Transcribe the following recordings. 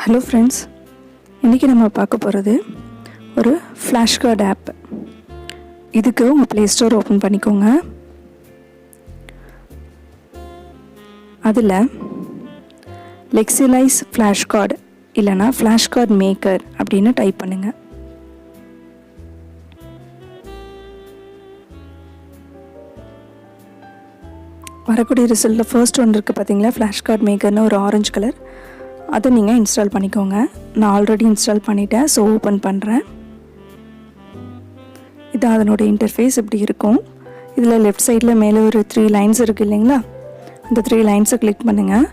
Hello friends, இன்றைக்கி நம்ம பார்க்க போகிறது ஒரு ஃப்ளாஷ் கார்டு ஆப். இதுக்கு உங்கள் ப்ளே ஸ்டோர் ஓப்பன் பண்ணிக்கோங்க. அதில் லெக்ஸிலைஸ் ஃப்ளாஷ் கார்டு இல்லைனா ஃப்ளாஷ் கார்டு மேக்கர் அப்படின்னு டைப் பண்ணுங்கள். வரக்கூடிய ரிசல்ட்டில் ஃபர்ஸ்ட் ஒன்று இருக்குது பார்த்தீங்களா, ஃப்ளாஷ் கார்டு மேக்கர்னு ஒரு ஆரஞ்சு கலர். அதை நீங்கள் இன்ஸ்டால் பண்ணிக்கோங்க. நான் ஆல்ரெடி இன்ஸ்டால் பண்ணிட்டேன், ஸோ ஓப்பன் பண்ணுறேன். இது அதனோட இன்டர்ஃபேஸ் இப்படி இருக்கும். இதில் லெஃப்ட் சைடில் மேலே ஒரு 3 லைன்ஸ் இருக்குது இல்லைங்களா, அந்த 3 லைன்ஸை கிளிக் பண்ணுங்கள்.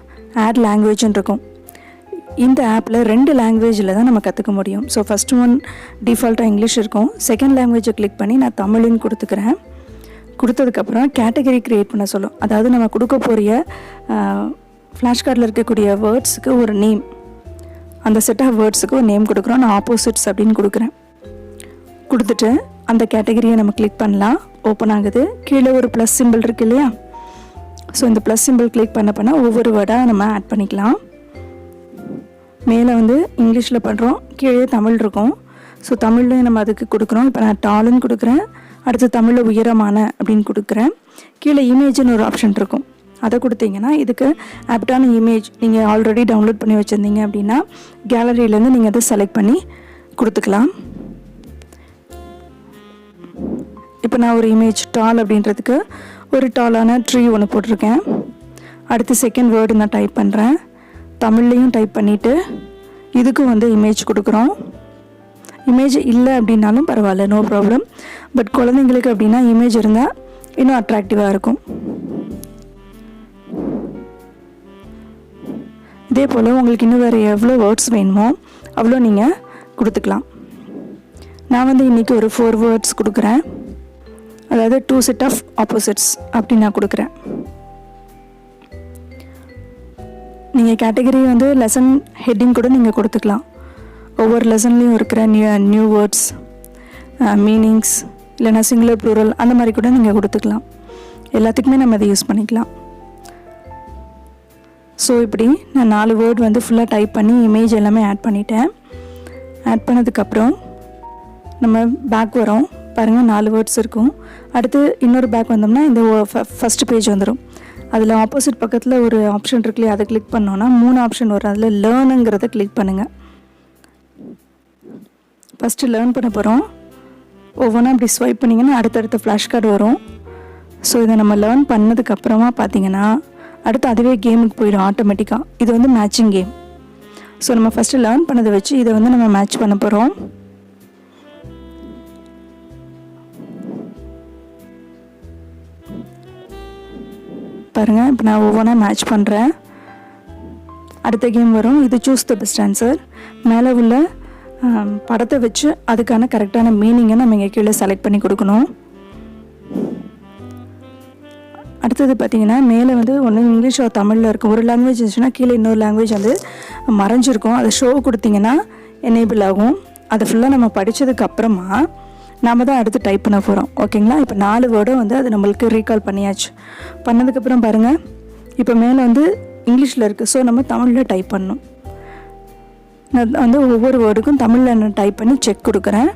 ஆட் லாங்குவேஜ்னு இருக்கும். இந்த ஆப்பில் 2 லாங்குவேஜில் தான் நம்ம கற்றுக்க முடியும். ஸோ ஃபஸ்ட் ஒன் டிஃபால்ட்டாக இங்கிலீஷ் இருக்கும். செகண்ட் லாங்குவேஜை கிளிக் பண்ணி நான் தமிழ்னு கொடுத்துக்கிறேன். கொடுத்ததுக்கப்புறம் கேட்டகரி க்ரியேட் பண்ண சொல்லும். அதாவது நம்ம கொடுக்க போகிற ஃப்ளாஷ் கார்டில் இருக்கக்கூடிய வேர்ட்ஸுக்கு ஒரு நேம், அந்த செட் ஆஃப் வேர்ட்ஸுக்கு ஒரு நேம் கொடுக்குறோம். நான் ஆப்போசிட்ஸ் அப்படின்னு கொடுக்குறேன். கொடுத்துட்டு அந்த கேட்டகரியை நம்ம கிளிக் பண்ணலாம். ஓப்பன் ஆகுது. கீழே ஒரு ப்ளஸ் சிம்பிள் இருக்குது இல்லையா, ஸோ இந்த ப்ளஸ் சிம்பிள் கிளிக் பண்ண ஒவ்வொரு வேர்டாக நம்ம ஆட் பண்ணிக்கலாம். மேலே இங்கிலீஷில் பண்ணுறோம், கீழே தமிழ் இருக்கும். ஸோ தமிழ்லையும் நம்ம அதுக்கு கொடுக்குறோம். இப்போ நான் டாலுன்னு கொடுக்குறேன். அடுத்து தமிழில் உயரமான அப்படின்னு கொடுக்குறேன். கீழே இமேஜ்னு ஒரு ஆப்ஷன் இருக்கும். அதை கொடுத்தீங்கன்னா இதுக்கு ஆப்டான இமேஜ் நீங்கள் ஆல்ரெடி டவுன்லோட் பண்ணி வச்சுருந்தீங்க அப்படின்னா கேலரியிலேருந்து நீங்கள் அதை செலக்ட் பண்ணி கொடுத்துக்கலாம். இப்போ நான் ஒரு இமேஜ் டால் அப்படின்றதுக்கு ஒரு டாலான ட்ரீ ஒன்று போட்டிருக்கேன். அடுத்து செகண்ட் வேர்டு நான் டைப் பண்ணுறேன். தமிழ்லையும் டைப் பண்ணிவிட்டு இதுக்கும் இமேஜ் கொடுக்குறோம். இமேஜ் இல்லை அப்படின்னாலும் பரவாயில்ல, நோ ப்ராப்ளம். பட் குழந்தைங்களுக்கு அப்படின்னா இமேஜ் இருந்தால் இன்னும் அட்ராக்டிவாக இருக்கும். இதே போல் உங்களுக்கு இன்னும் வேறு எவ்வளோ வேர்ட்ஸ் வேணுமோ அவ்வளோ நீங்கள் கொடுத்துக்கலாம். நான் இன்றைக்கி ஒரு 4 வேர்ட்ஸ் கொடுக்குறேன். அதாவது 2 செட் ஆஃப் ஆப்போசிட்ஸ் அப்படி நான் கொடுக்குறேன். நீங்கள் கேட்டகரி லெசன் ஹெட்டிங் கூட நீங்கள் கொடுத்துக்கலாம். ஒவ்வொரு லெசன்லேயும் இருக்கிற நியூ வேர்ட்ஸ், மீனிங்ஸ், இல்லைனா சிங்குலர் ப்ளூரல் அந்த மாதிரி கூட நீங்கள் கொடுத்துக்கலாம். எல்லாத்துக்குமே நம்ம அதை யூஸ் பண்ணிக்கலாம். ஸோ இப்படி நான் 4 வேர்டு ஃபுல்லாக டைப் பண்ணி இமேஜ் எல்லாமே ஆட் பண்ணிட்டேன். ஆட் பண்ணதுக்கப்புறம் நம்ம பேக் வரோம். பாருங்கள், 4 வேர்ட்ஸ் இருக்கும். அடுத்து இன்னொரு பேக் வந்தோம்னா இந்த ஃபஸ்ட்டு பேஜ் வந்துடும். அதில் ஆப்போசிட் பக்கத்தில் ஒரு ஆப்ஷன் இருக்குல்லையே, அதை கிளிக் பண்ணோன்னா 3 ஆப்ஷன் வரும். அதில் லேர்னுங்கிறத கிளிக் பண்ணுங்கள். ஃபஸ்ட்டு லேர்ன் பண்ண போகிறோம். ஒவ்வொன்றா அப்படி ஸ்வைப் பண்ணிங்கன்னா அடுத்தடுத்த ஃப்ளாஷ் கார்டு வரும். ஸோ இதை நம்ம லேர்ன் பண்ணதுக்கப்புறமா பார்த்தீங்கன்னா அடுத்து அதுவே கேமுக்கு போயிடும் ஆட்டோமேட்டிக்காக. இது மேட்சிங் கேம். ஸோ நம்ம ஃபஸ்ட்டு லேர்ன் பண்ணதை வச்சு இதை நம்ம மேட்ச் பண்ண போகிறோம். பாருங்கள், இப்போ நான் ஒவ்வொன்றா மேட்ச் பண்ணுறேன். அடுத்த கேம் வரும். இது சூஸ் த பெஸ்ட் ஆன்சர். மேலே உள்ள படத்தை வச்சு அதுக்கான கரெக்டான மீனிங்கை நம்ம இங்கே கீழே செலக்ட் பண்ணி கொடுக்கணும். அடுத்தது பார்த்திங்கன்னா மேலே ஒன்று இங்கிலீஷ் ஒரு தமிழில் இருக்கும். ஒரு லாங்குவேஜ் இருந்துச்சுன்னா கீழே இன்னொரு லாங்குவேஜ் மறைஞ்சிருக்கும். அதை ஷோ கொடுத்திங்கன்னா எனேபிள் ஆகும். அதை ஃபுல்லாக நம்ம படித்ததுக்கப்புறமா நாம் தான் அடுத்து டைப் பண்ண போகிறோம். ஓகேங்களா? இப்போ 4 வேர்டும் அது நம்மளுக்கு ரீகால் பண்ணியாச்சு. பண்ணதுக்கப்புறம் பாருங்கள், இப்போ மேலே இங்கிலீஷில் இருக்குது. ஸோ நம்ம தமிழில் டைப் பண்ணணும். நான் ஒவ்வொரு வேர்டுக்கும் தமிழில் நான் டைப் பண்ணி செக் கொடுக்குறேன்.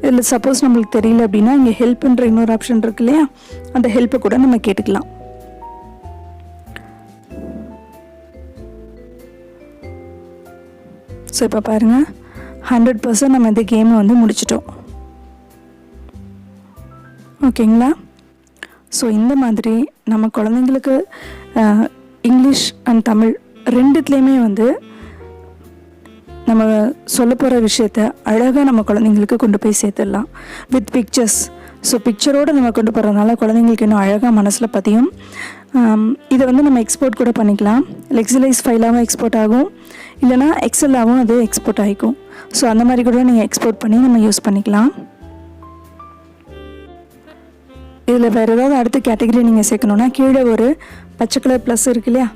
இதில் சப்போஸ் நம்மளுக்கு தெரியல அப்படின்னா இங்கே ஹெல்ப்ன்ற இன்னொரு ஆப்ஷன் இருக்கு இல்லையா, அந்த ஹெல்ப்பை கூட நம்ம கேட்டுக்கலாம். ஸோ இப்போ பாருங்கள், 100% நம்ம இந்த கேமை முடிச்சிட்டோம். ஓகேங்களா? ஸோ இந்த மாதிரி நம்ம குழந்தைங்களுக்கு இங்கிலீஷ் அண்ட் தமிழ் ரெண்டுத்துலேயுமே நம்ம சொல்ல போகிற விஷயத்த அழகாக நம்ம குழந்தைங்களுக்கு கொண்டு போய் சேர்த்துடலாம் வித் பிக்சர்ஸ். ஸோ பிக்சரோடு நம்ம கொண்டு போகிறதுனால குழந்தைங்களுக்கு இன்னும் அழகாக மனசில் பதியும். இதை நம்ம எக்ஸ்போர்ட் கூட பண்ணிக்கலாம். லெக்ஸிலைஸ் ஃபைலாகவும் எக்ஸ்போர்ட் ஆகும், இல்லைனா எக்ஸலாகவும் அது எக்ஸ்போர்ட் ஆகிக்கும். ஸோ அந்த மாதிரி கூட நீங்கள் எக்ஸ்போர்ட் பண்ணி நம்ம யூஸ் பண்ணிக்கலாம். இதில் வேறு ஏதாவது அடுத்த கேட்டகரி நீங்கள் சேர்க்கணுன்னா கீழே ஒரு பச்சை கலர் ப்ளஸ் இருக்கு இல்லையா,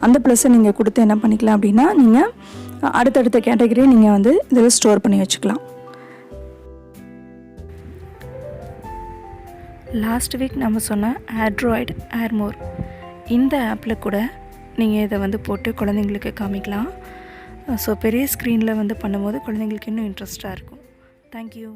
அந்த ப்ளஸ்ஸை நீங்கள் கொடுத்து என்ன பண்ணிக்கலாம் அப்படின்னா நீங்கள் அடுத்தடுத்த கேட்டகரியை நீங்கள் இதில் ஸ்டோர் பண்ணி வச்சுக்கலாம். லாஸ்ட் வீக் நம்ம சொன்ன ஆண்ட்ராய்டு ஏர்மோர் இந்த ஆப்பில் கூட நீங்கள் இதை வந்து போட்டு குழந்தைங்களுக்கு காமிக்கலாம். ஸோ பெரிய ஸ்க்ரீனில் வந்து பண்ணும்போது குழந்தைங்களுக்கு இன்னும் இன்ட்ரெஸ்ட்டாக இருக்கும். தேங்க்யூ.